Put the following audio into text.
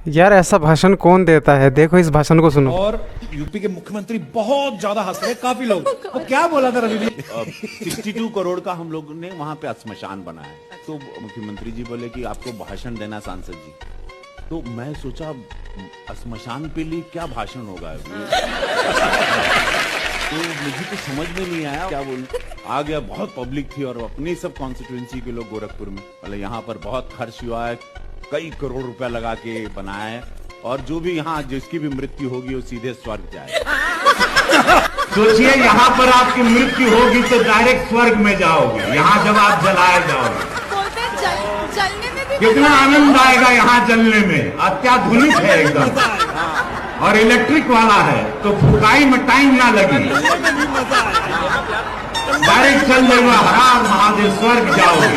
यार ऐसा भाषण कौन देता है, देखो इस भाषण को सुनो। और यूपी के मुख्यमंत्री बहुत ज्यादा हंस रहे, काफी लोग। वो क्या बोला था रवि जी? 62 करोड़ का हम लोगों ने वहां पे श्मशान बनाया। तो मुख्यमंत्री जी बोले कि आपको भाषण देना सांसद जी। तो मैं सोचा श्मशान पे लिए क्या भाषण होगा। तो मुझे तो समझ में नहीं आया क्या बोलूं। आ गया, बहुत पब्लिक थी और अपनी सब कॉन्स्टिट्यूएंसी के लोग गोरखपुर में। मतलब यहाँ पर बहुत खर्च हुआ है, कई करोड़ रुपया लगा के बनाया है, और जो भी यहाँ जिसकी भी मृत्यु होगी वो सीधे स्वर्ग जाएगा। सोचिए यहाँ पर आपकी मृत्यु होगी तो डायरेक्ट स्वर्ग में जाओगे। यहाँ जब आप जलाए जाओगे जलने में भी कितना आनंद आएगा। यहाँ जलने में अत्याधुनिक है एकदम, और इलेक्ट्रिक वाला है तो फुकाई में टाइम ना लगे, डायरेक्ट चल जाएगा। हर हर महादेव, स्वर्ग जाओगे।